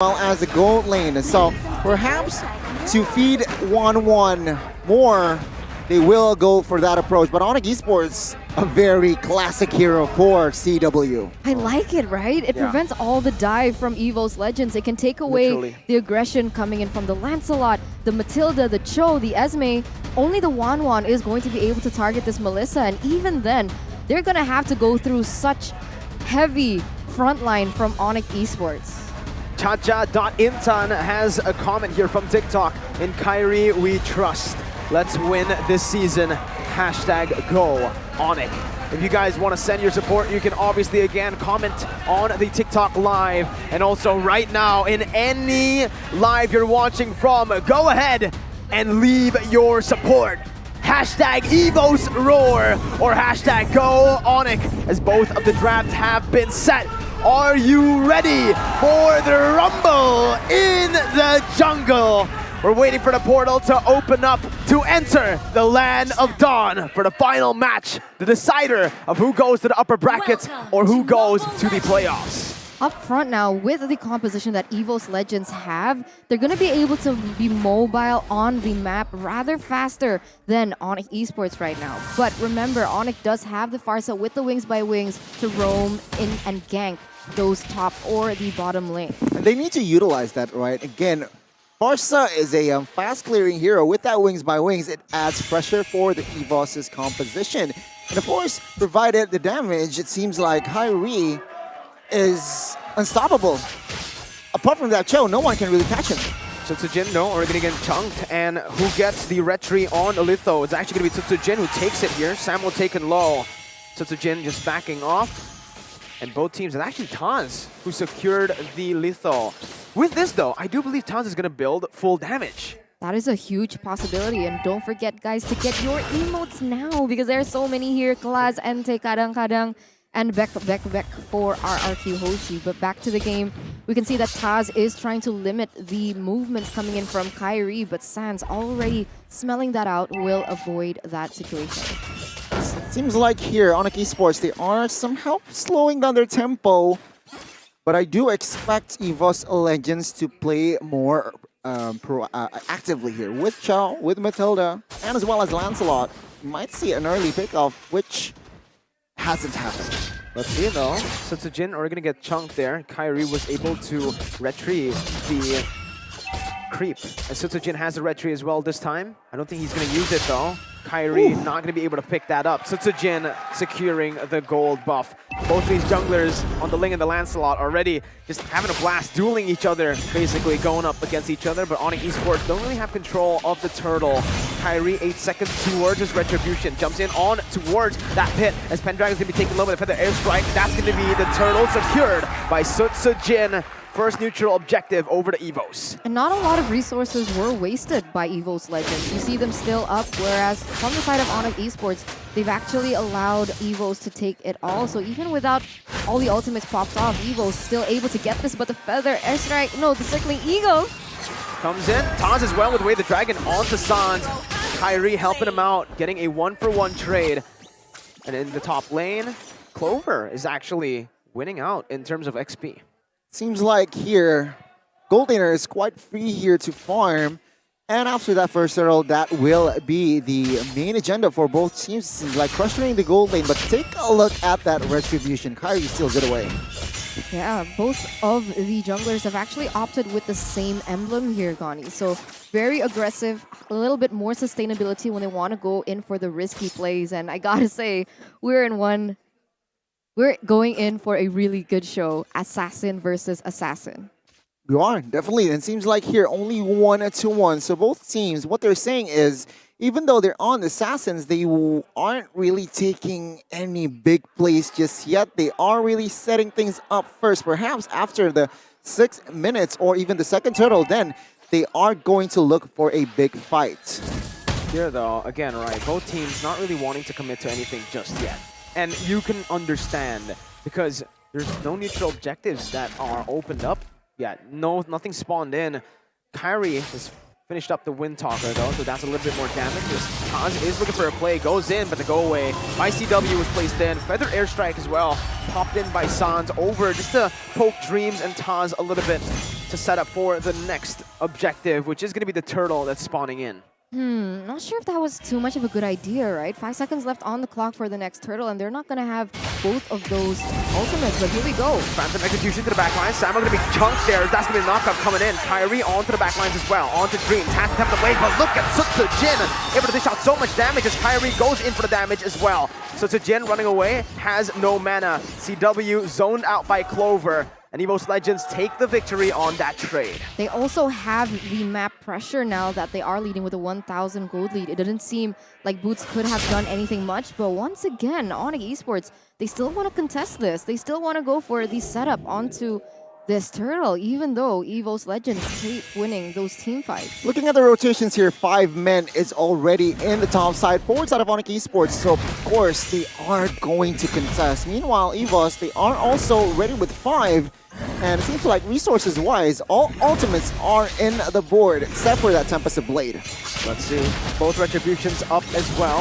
well as the gold lane. So perhaps to feed 1-1 more, they will go for that approach. But ONIC Esports, a very classic hero for CW. I like it, right? It prevents all the dive from EVOS Legends. It can take away the aggression coming in from the Lancelot, the Matilda, the Cho, the Esme. Only the Wanwan is going to be able to target this Melissa, and even then, they're gonna have to go through such heavy frontline from ONIC Esports. Chacha.intan has a comment here from TikTok. In Kyrie we trust. Let's win this season. Hashtag go ONIC. If you guys want to send your support, you can obviously again comment on the TikTok live, and also right now in any live you're watching from, go ahead and leave your support. Hashtag EVOS Roar or hashtag go ONIC, as both of the drafts have been set. Are you ready for the rumble in the jungle? We're waiting for the portal to open up to enter the land of Dawn for the final match, the decider of who goes to the upper brackets or who goes to the playoffs. Up front now, with the composition that EVOS Legends have, they're going to be able to be mobile on the map rather faster than ONIC Esports right now. But remember, ONIC does have the Farsa with the Wings by Wings to roam in and gank those top or the bottom lane. And they need to utilize that, right? Again, Farsa is a fast-clearing hero. With that Wings by Wings, it adds pressure for the EVOS's composition. And of course, provided the damage, it seems like Kyrie is unstoppable. Apart from that Cho, no one can really catch him. So Tsujin, no, are gonna get chunked, and who gets the retry on Litho? It's actually gonna be Tsujin who takes it here. Samuel taken low. Tsujin just backing off. And both teams, and actually Taz, who secured the Litho. With this though, I do believe Taz is gonna build full damage. That is a huge possibility, and don't forget guys to get your emotes now, because there are so many here. Class, Ente, Kadang, and Beck for RRQ Hoshi. But back to the game, we can see that Taz is trying to limit the movements coming in from Kyrie, but Sans already smelling that out will avoid that situation. It seems like here, ONIC Esports, they are somehow slowing down their tempo, but I do expect EVOS Legends to play more actively here. With Chow, with Matilda, and as well as Lancelot, you might see an early pickoff, which hasn't happened. Let's see though. So Tsujin are gonna get chunked there. Kyrie was able to retrieve the creep. And Tsujin has a retry as well this time. I don't think he's gonna use it though. Kyrie not gonna be able to pick that up. Tsujin securing the gold buff. Both of these junglers on the Ling and the Lancelot already just having a blast, dueling each other, basically going up against each other. But ONIC Esports don't really have control of the turtle. Kyrie 8 seconds towards his retribution, jumps in on towards that pit as Pendragon's gonna be taken low with a feather airstrike. That's gonna be the turtle secured by Tsujin. First neutral objective over to EVOS. And not a lot of resources were wasted by EVOS Legends. You see them still up, whereas from the side of ONIC Esports, they've actually allowed EVOS to take it all. So even without all the ultimates popped off, EVOS still able to get this, but the feather airstrike, no, the circling eagle. Comes in, Taz as well with Way the Dragon onto Sans. Kyrie helping him out, getting a 1-for-1 trade. And in the top lane, Clover is actually winning out in terms of XP. Seems like here, Gold Laner is quite free here to farm. And after that first turtle, that will be the main agenda for both teams. Seems like pressuring the gold lane, but take a look at that retribution. Kyrie steals it away. Yeah, both of the junglers have actually opted with the same emblem here, Gani. So very aggressive, a little bit more sustainability when they want to go in for the risky plays. And I gotta say, we're going in for a really good show. Assassin versus Assassin. You are, definitely. And it seems like here, only 1-1. So both teams, what they're saying is, even though they're on Assassins, they aren't really taking any big plays just yet. They are really setting things up first. Perhaps after the 6 minutes or even the second turtle, then they are going to look for a big fight. Here though, again, right, both teams not really wanting to commit to anything just yet. And you can understand, because there's no neutral objectives that are opened up yet. Nothing spawned in. Kyrie has finished up the Wind Talker though, so that's a little bit more damage. Taz is looking for a play, goes in, but the go away by CW was placed in. Feather airstrike as well, popped in by Sans over just to poke Dreams and Taz a little bit. to set up for the next objective, which is going to be the turtle that's spawning in. Not sure if that was too much of a good idea, right? 5 seconds left on the clock for the next turtle, and they're not going to have both of those ultimates, but here we go. Phantom execution to the backline. Samo going to be chunked there. That's going to be a knockup coming in. Kyrie onto the backlines as well. Onto Dreams. Has to attempt the blade, but look at Sutsujin. Able to dish out so much damage as Kyrie goes in for the damage as well. Sutsujin running away, has no mana. CW zoned out by Clover. And EVOS Legends take the victory on that trade. They also have the map pressure now that they are leading with a 1,000 gold lead. It didn't seem like Boots could have done anything much, but once again, ONIC Esports, they still want to contest this. They still want to go for the setup onto this turtle, even though EVOS Legends keep winning those team fights. Looking at the rotations here, 5 men is already in the top side, forward side of ONIC Esports, so of course they are going to contest. Meanwhile, EVOS, they are also ready with 5, and it seems like resources-wise, all ultimates are in the board, except for that Tempest Blade. Let's see, both Retributions up as well,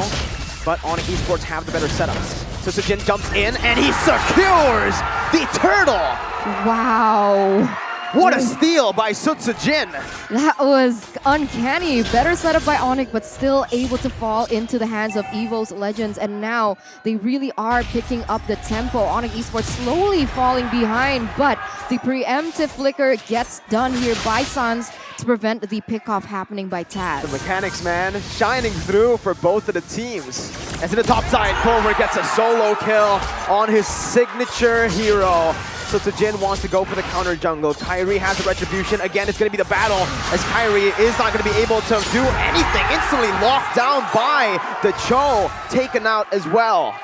but ONIC Esports have the better setups. Sutsujin jumps in, and he secures the turtle! Wow. What a steal by Sutsujin! That was uncanny. Better setup by ONIC, but still able to fall into the hands of EVOS Legends. And now they really are picking up the tempo. ONIC Esports slowly falling behind, but the preemptive flicker gets done here by Sans to prevent the pickoff happening by Taz. The mechanics, man, shining through for both of the teams. As in the top side, Clover gets a solo kill on his signature hero. Sutsujin wants to go for the counter jungle. Kyrie has the retribution. Again, it's going to be the battle as Kyrie is not going to be able to do anything. Instantly locked down by the Cho, taken out as well.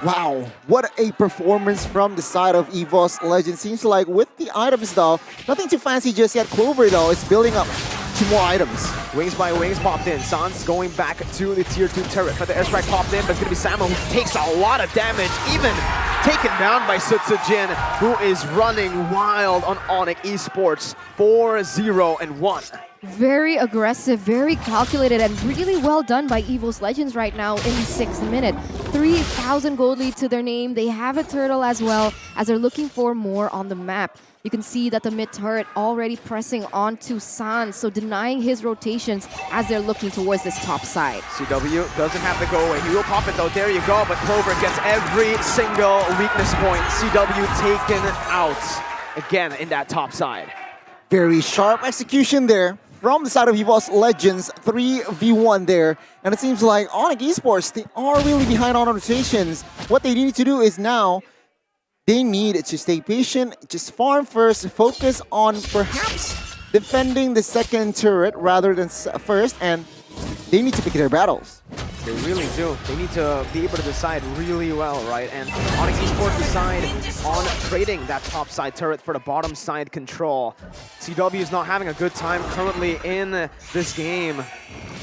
Wow, what a performance from the side of EVOS Legends. Seems like with the items though, nothing too fancy just yet. Clover though is building up 2 more items. Wings by Wings popped in. Sans going back to the tier 2 turret, but the airstrike popped in, but it's going to be Samo who takes a lot of damage, even taken down by Sutsujin, who is running wild on ONIC Esports. 4-0-1. Very aggressive, very calculated, and really well done by EVOS Legends right now in the 6th minute. 3,000 gold lead to their name. They have a turtle as well, as they're looking for more on the map. You can see that the mid turret already pressing onto Sans, so denying his rotations as they're looking towards this top side. CW doesn't have to go away. He will pop it though. There you go. But Clover gets every single weakness point. CW taken out again in that top side. Very sharp execution there from the side of EVOS Legends. 3v1 there. And it seems like ONIC Esports, they are really behind on rotations. What they need to do is now they need to stay patient, just farm first, focus on perhaps defending the second turret rather than first, and they need to pick their battles. They really do. They need to be able to decide really well, right? And ONIC Esports decide on trading that top side turret for the bottom side control. CW is not having a good time currently in this game.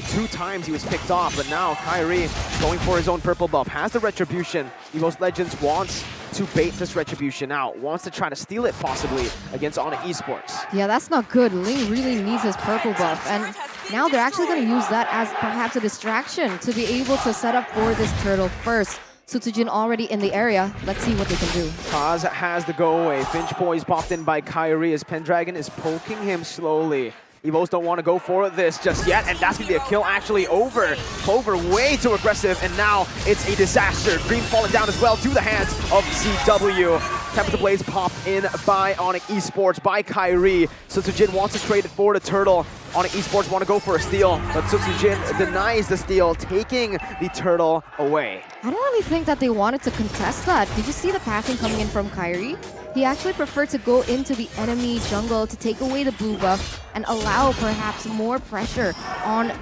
2 times he was picked off, but now Kyrie going for his own purple buff, has the retribution. EVOS Legends wants to bait this retribution out, wants to try to steal it possibly against ONIC Esports. Yeah, that's not good. Ling really needs his purple buff, and now they're actually going to use that as perhaps a distraction to be able to set up for this turtle first. Sutsujin already in the area. Let's see what they can do. Kaz has the go away. Finch Boys popped in by Kyrie as Pendragon is poking him slowly. EVOS don't want to go for this just yet, and that's going to be a kill actually over. Clover way too aggressive, and now it's a disaster. Dream falling down as well to the hands of CW. Tempest Blaze popped in by ONIC Esports, by Kyrie. Sutsujin wants to trade it for the turtle. ONIC Esports want to go for a steal, but Sutsujin denies the steal, taking the turtle away. I don't really think that they wanted to contest that. Did you see the passing coming in from Kyrie? He actually preferred to go into the enemy jungle to take away the blue buff and allow perhaps more pressure on to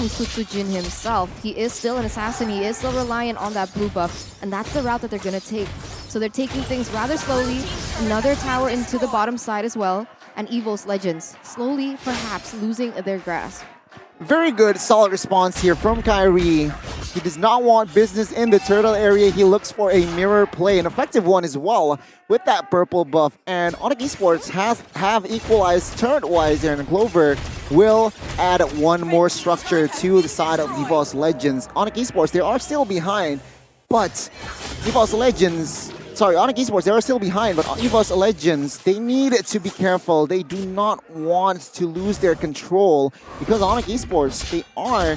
Sutsujin himself. He is still an assassin, he is still reliant on that blue buff, and that's the route that they're going to take. So they're taking things rather slowly, another tower into the bottom side as well, and EVOS Legends slowly perhaps losing their grasp. Very good, solid response here from Kyrie. He does not want business in the turtle area. He looks for a mirror play, an effective one as well, with that purple buff. And ONIC Esports have equalized turret-wise there, and Clover will add 1 more structure to the side of EVOS Legends. ONIC Esports, they are still behind, but EVOS Legends sorry, ONIC Esports, they are still behind, but EVOS Legends, they need to be careful. They do not want to lose their control because ONIC Esports, they are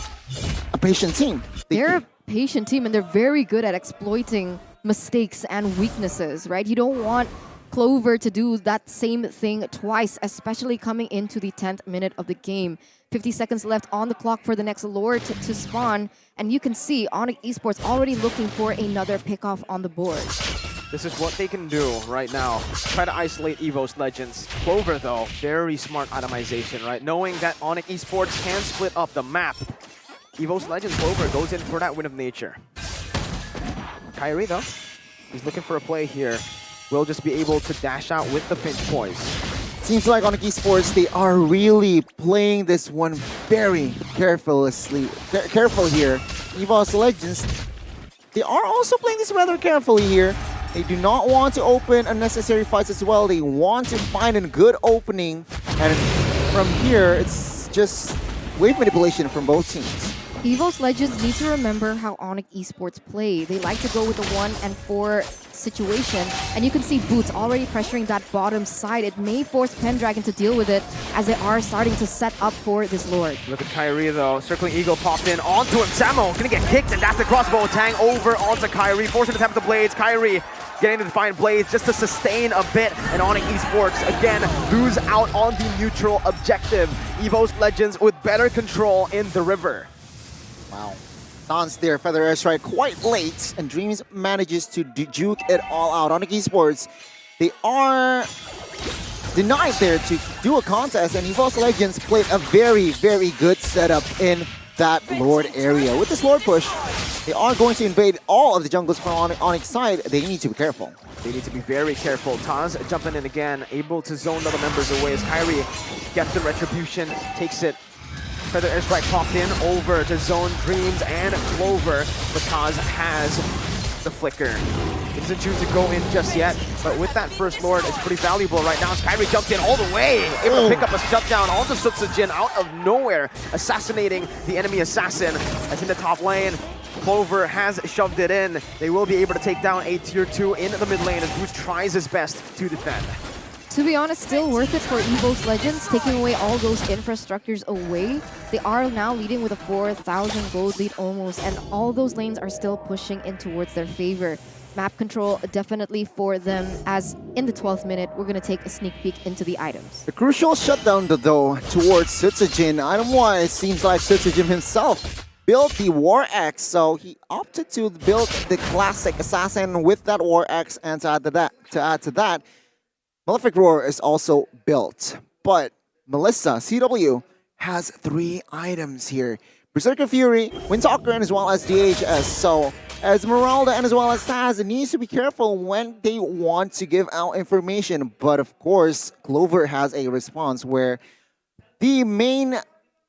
a patient team. They're a patient team and they're very good at exploiting mistakes and weaknesses, right? You don't want Clover to do that same thing twice, especially coming into the 10th minute of the game. 50 seconds left on the clock for the next Lord to spawn, and you can see ONIC Esports already looking for another pickoff on the board. This is what they can do right now. Try to isolate EVOS Legends. Clover, though, very smart itemization, right? Knowing that ONIC Esports can split up the map. EVOS Legends Clover goes in for that win of nature. Kyrie, though, he's looking for a play here. Will just be able to dash out with the pinch poise. Seems like ONIC Esports, they are really playing this one very careful here. EVOS Legends, they are also playing this rather carefully here. They do not want to open unnecessary fights as well. They want to find a good opening. And from here, it's just wave manipulation from both teams. EVOS Legends need to remember how ONIC Esports play. They like to go with the 1 and 4 situation, and you can see Boots already pressuring that bottom side. It may force Pendragon to deal with it as they are starting to set up for this Lord. Look at Kyrie, though. Circling Eagle popped in onto him. Samo gonna get kicked, and that's the crossbow. Tang over onto Kyrie, forcing the attempt at the blades. Kyrie getting the Defiant Blades just to sustain a bit, and ONIC Esports, again, lose out on the neutral objective. EVOS Legends with better control in the river. Wow. Dons there, Feather Airstrike quite late, and Dreams manages to juke it all out. ONIC Esports, they are denied there to do a contest, and EVOS Legends played a very, very good setup in that Lord area. With this Lord push, they are going to invade all of the jungles from ONIC side. They need to be careful. They need to be very careful. Taz jumping in again, able to zone other members away as Kyrie gets the retribution, takes it. Feather Airstrike popped in over to zone Dreams and Clover, but Taz has the flicker. He doesn't choose to go in just yet, but with that first Lord, it's pretty valuable right now. Kyrie jumped in all the way, able to pick up a shutdown onto Sutsujin out of nowhere, assassinating the enemy assassin. As in the top lane, Clover has shoved it in. They will be able to take down a tier 2 in the mid lane as Boost tries his best to defend. To be honest, still worth it for EVOS Legends, taking away all those infrastructures away. They are now leading with a 4,000 gold lead almost, and all those lanes are still pushing in towards their favor. Map control definitely for them, as in the 12th minute, we're going to take a sneak peek into the items. The crucial shutdown, though, towards Sutsujin. Item-wise, seems like Sutsujin himself built the War Axe, so he opted to build the classic assassin with that War Axe, and to add to that, Malefic Roar is also built, but Melissa, CW, has 3 items here. Berserker Fury, Windtalker, and as well as DHS. So, Esmeralda and as well as Taz needs to be careful when they want to give out information. But of course, Clover has a response where the main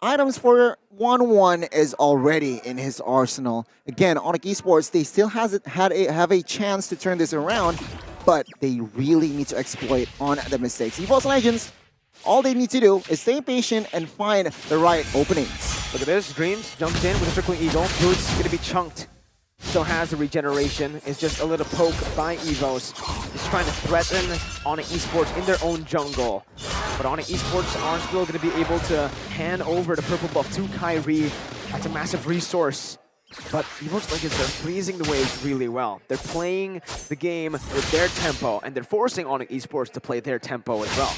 items for 1-1 is already in his arsenal. Again, ONIC Esports, they still have a chance to turn this around, but they really need to exploit on the mistakes. EVOS Legends, all they need to do is stay patient and find the right openings. Look at this, Dreams jumps in with a Circling Eagle. Boots gonna be chunked. Still has the regeneration. It's just a little poke by EVOS. Just trying to threaten ONIC Esports in their own jungle. But ONIC Esports are still gonna be able to hand over the purple buff to Kyrie. That's a massive resource. But EVOS Legends are freezing the waves really well. They're playing the game with their tempo, and they're forcing ONIC Esports to play their tempo as well.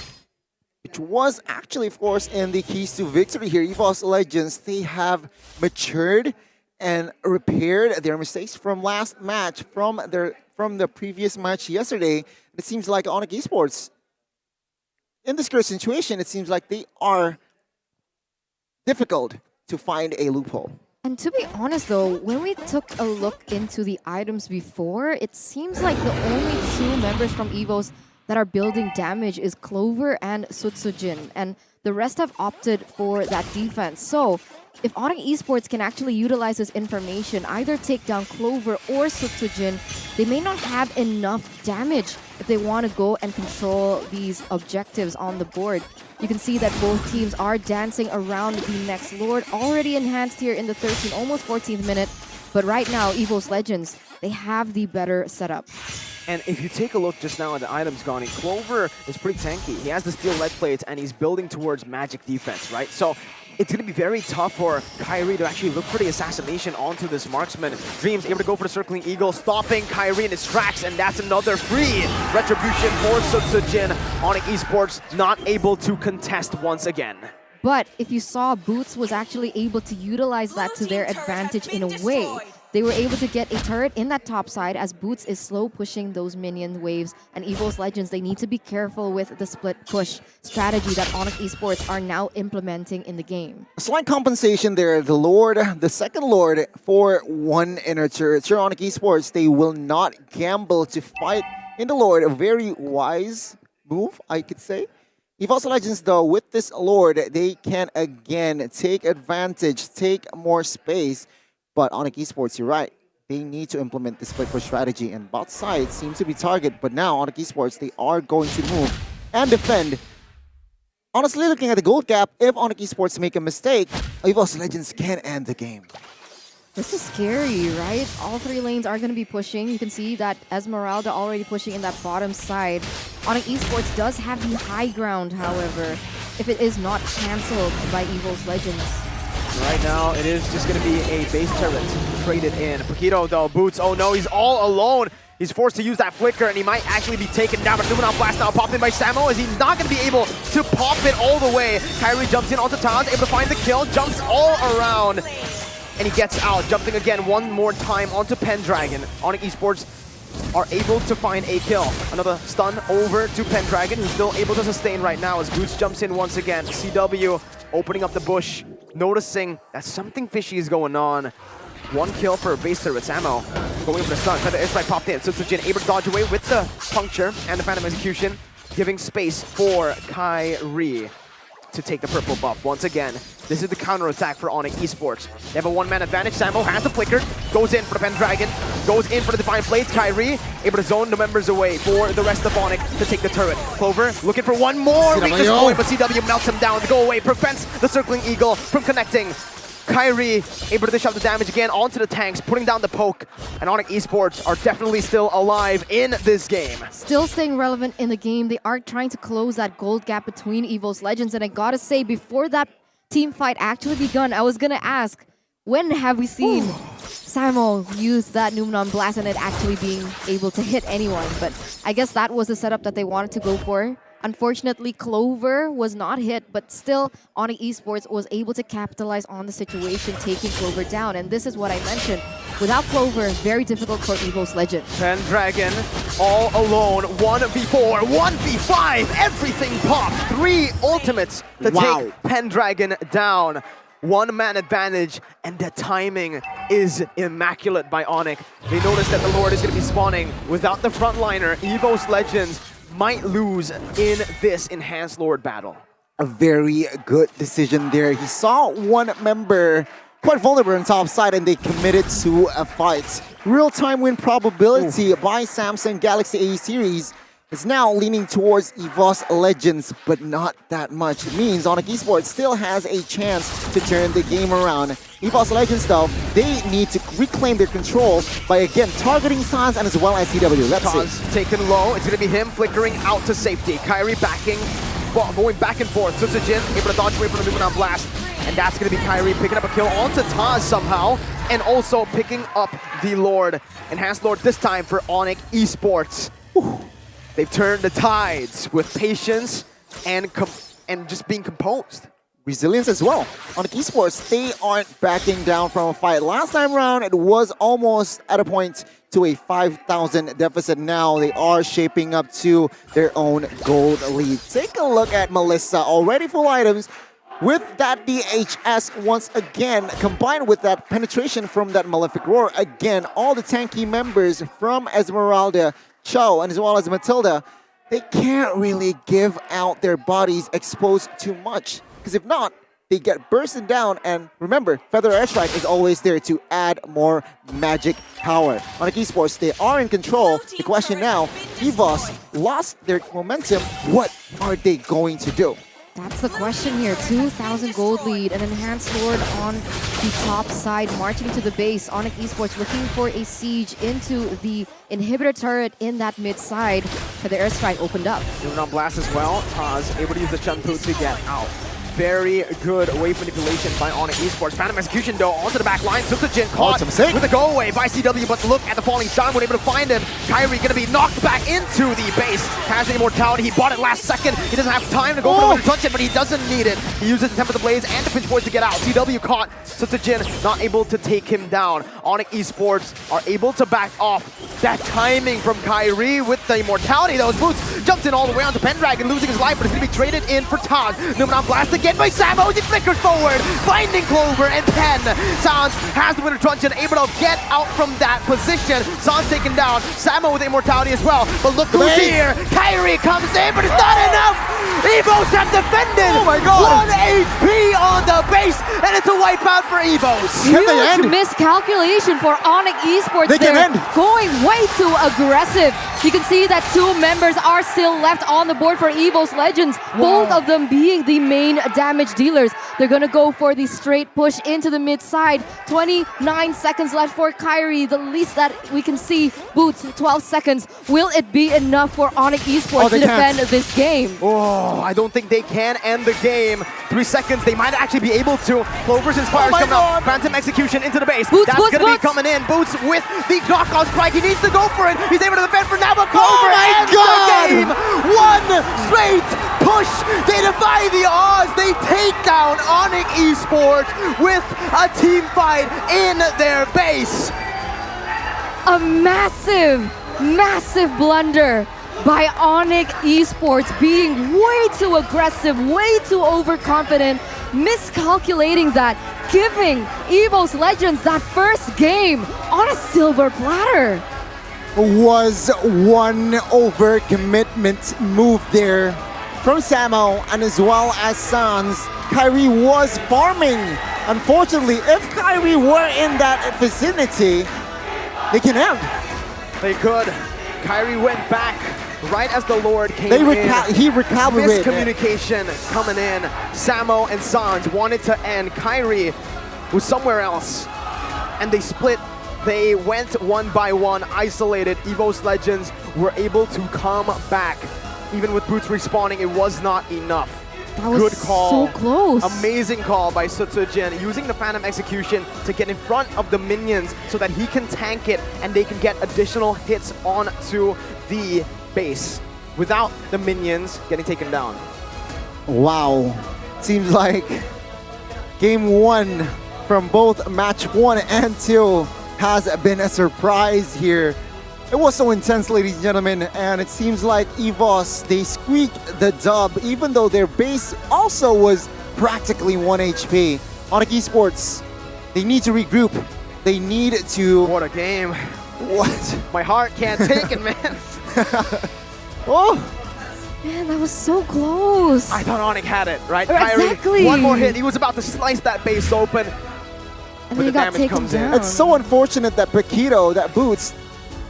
Which was actually, of course, in the keys to victory here. EVOS Legends, they have matured and repaired their mistakes from last match, from the previous match yesterday. It seems like ONIC Esports, in this current situation, it seems like they are difficult to find a loophole. And to be honest though, when we took a look into the items before, it seems like the only 2 members from EVOS that are building damage is Clover and Sutsujin, and the rest have opted for that defense. So, if ONIC Esports can actually utilize this information, either take down Clover or Sutsujin, they may not have enough damage if they want to go and control these objectives on the board. You can see that both teams are dancing around the next Lord, already enhanced here in the 13th, almost 14th minute. But right now, EVOS Legends, They have the better setup. And if you take a look just now at the items gone, Clover is pretty tanky. He has the steel lead plates and he's building towards magic defense, right? So it's going to be very tough for Kyrie to actually look for the assassination onto this marksman. Dreams able to go for the circling eagle, stopping Kyrie in his tracks, and that's another free retribution for Sutsujin. ONIC Esports not able to contest once again. But if you saw, Boots was actually able to utilize that to their advantage in a way. They were able to get a turret in that top side as Boots is slow pushing those minion waves. And EVOS Legends, they need to be careful with the split push strategy that ONIC Esports are now implementing in the game. A slight compensation there. The Lord, the second Lord for one inner turret. Sure, ONIC Esports, they will not gamble to fight in the Lord. A very wise move, I could say. EVOS Legends, though, with this Lord, they can again take advantage, take more space. But ONIC Esports, you're right. They need to implement this split push strategy, and bot side seems to be target. But now ONIC Esports, they are going to move and defend. Honestly, looking at the gold gap, if ONIC Esports make a mistake, EVOS Legends can end the game. This is scary, right? All three lanes are going to be pushing. You can see that Esmeralda already pushing in that bottom side. ONIC Esports does have the high ground, however, if it is not cancelled by EVOS Legends. Right now, it is just going to be a base turret traded in. Paquito, though, Boots, oh no, he's all alone. He's forced to use that flicker, and he might actually be taken down. But Numenon Blast now popped in by Samo, as he's not going to be able to pop it all the way. Kyrie jumps in onto Taz, able to find the kill, jumps all around, and he gets out, jumping again one more time onto Pendragon. ONIC Esports are able to find a kill. Another stun over to Pendragon, who's still able to sustain right now as Boots jumps in once again. CW opening up the bush, noticing that something fishy is going on. One kill for base turret. Samo going for the stun. Feather Airstrike popped in. Sutsujin able to dodge away with the puncture and the Phantom Execution, giving space for Kyrie to take the purple buff. Once again, this is the counter-attack for ONIC Esports. They have a one-man advantage. Samo has the flicker, goes in for the Pendragon, goes in for the Divine Blades. Kyrie able to zone the members away for the rest of ONIC to take the turret. Clover looking for one more weakness point, but CW melts him down to go away, prevents the Circling Eagle from connecting. Kyrie able to dish out the damage again onto the tanks, putting down the poke, and ONIC Esports are definitely still alive in this game. Still staying relevant in the game. They are trying to close that gold gap between EVOS Legends, and I gotta say, before that team fight actually begun, I was gonna ask, when have we seen Samo use that Numenon Blast and it actually being able to hit anyone? But I guess that was the setup that they wanted to go for. Unfortunately, Clover was not hit, but still, ONIC Esports was able to capitalize on the situation, taking Clover down. And this is what I mentioned. Without Clover, very difficult for EVOS Legends. Pendragon all alone, 1v4, 1v5, everything popped. 3 ultimates to take Pendragon down. One-man advantage, and the timing is immaculate by ONIC. They notice that the Lord is going to be spawning. Without the frontliner, EVOS Legends might lose in this Enhanced Lord battle. A very good decision there. He saw one member quite vulnerable on top side and they committed to a fight. Real-time win probability by Samsung Galaxy A series is now leaning towards EVOS Legends, but not that much. It means ONIC Esports still has a chance to turn the game around. EVOS Legends, though, they need to reclaim their control by, again, targeting Taz and as well as CW. Let's see. Taken low. It's going to be him flickering out to safety. Kyrie backing, well, going back and forth. Sutsujin able to dodge away from the Numenon Blast. And that's going to be Kyrie picking up a kill onto Taz somehow. And also picking up the Lord. Enhanced Lord this time for ONIC Esports. Whew. They've turned the tides with patience and just being composed. Resilience as well. ONIC Esports, they aren't backing down from a fight. Last time around, it was almost at a point to a 5,000 deficit. Now they are shaping up to their own gold lead. Take a look at Melissa, already full items. With that DHS once again, combined with that penetration from that Malefic Roar, again, all the tanky members from Esmeralda, Cho, and as well as Matilda, they can't really give out their bodies exposed too much. Because if not, they get bursted down. And remember, Feather Airstrike is always there to add more magic power. ONIC Esports, they are in control. The question now, EVOS lost their momentum. What are they going to do? That's the question here. 2,000 gold lead, an enhanced lord on the top side, marching to the base. ONIC Esports looking for a siege into the inhibitor turret in that mid side. But the airstrike opened up. Doing on blast as well. Taz able to use the Chunpu to get out. Very good wave manipulation by ONIC Esports. Phantom execution though onto the back line. Sutsujin caught with a go away by CW, but look at the falling sun. We're able to find him. Kairi gonna be knocked back into the base. Has the immortality. He bought it last second. He doesn't have time to go for the winter truncheon, but he doesn't need it. He uses the Temper of the Blaze and the pinch points to get out. CW caught. Sutsujin not able to take him down. ONIC Esports are able to back off. That timing from Kairi with the immortality. Those boots jumped in all the way onto Pendragon, losing his life, but it's gonna be traded in for Taz. Numenon blast again by Samo. He flickers forward, finding Clover and Pen. Sans has the winter truncheon, able to get out from that position. Sans taken down. Samo with immortality as well. But look who's here. Kairi comes in, but it's not enough. EVOS have defended. Oh my god. 1 HP on the base, and it's a wipeout for EVOS. Huge miscalculation for ONIC Esports. They're going way too aggressive. You can see that 2 members are still left on the board for EVOS Legends, both of them being the main damage dealers. They're gonna go for the straight push into the mid side. 29 seconds left for Kairi, the least that we can see. Boots, 12 seconds. Will it be enough for ONIC Esports to defend this game? Oh, I don't think they can end the game. 3 seconds, they might actually be able to. Clover's Inspires coming up. Phantom execution into the base. Boots, That's Boots, gonna Boots. be coming in. Boots with the knockout strike. He needs to go for it. He's able to defend for now, but Clover ends the game. 1 straight push. They defy the odds. They take down ONIC Esports with a team fight in their base. A massive, massive blunder by ONIC Esports, being way too aggressive, way too overconfident, miscalculating that, giving EVOS Legends that first game on a silver platter. Was one overcommitment move there from Samo and as well as Sans. Kairi was farming. Unfortunately, if Kairi were in that vicinity, they can end. They could. Kairi went back right as the Lord came He in. recalibrated. Miscommunication coming in. Samo and Sans wanted to end. Kairi was somewhere else, and they split. They went 1 by 1, isolated. EVOS Legends were able to come back. Even with Boots respawning, it was not enough. That was Good call. so close. Amazing call by Sutsujin, using the Phantom Execution to get in front of the minions so that he can tank it and they can get additional hits onto the base without the minions getting taken down. Wow. Seems like game 1 from both match 1 and 2 has been a surprise here. It was so intense, ladies and gentlemen, and it seems like EVOS, they squeaked the dub, even though their base also was practically 1 HP. ONIC Esports, they need to regroup. They need to... What a game. What? My heart can't take it, man. Oh! Man, that was so close. I thought ONIC had it, right? Exactly. Kairi, 1 more hit. He was about to slice that base open. And but then the he got damage taken comes in. down. It's so unfortunate that Paquito, that Boots,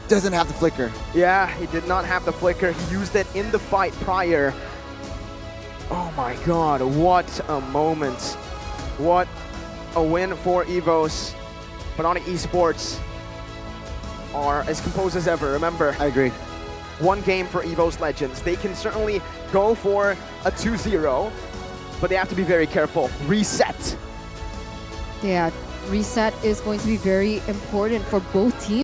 doesn't have the flicker. Yeah, he did not have the flicker. He used it in the fight prior. Oh my god, what a moment. What a win for EVOS. But ONIC Esports are as composed as ever. Remember, I agree. 1 game for EVOS Legends. They can certainly go for a 2-0, but they have to be very careful. Reset. Yeah, reset is going to be very important for both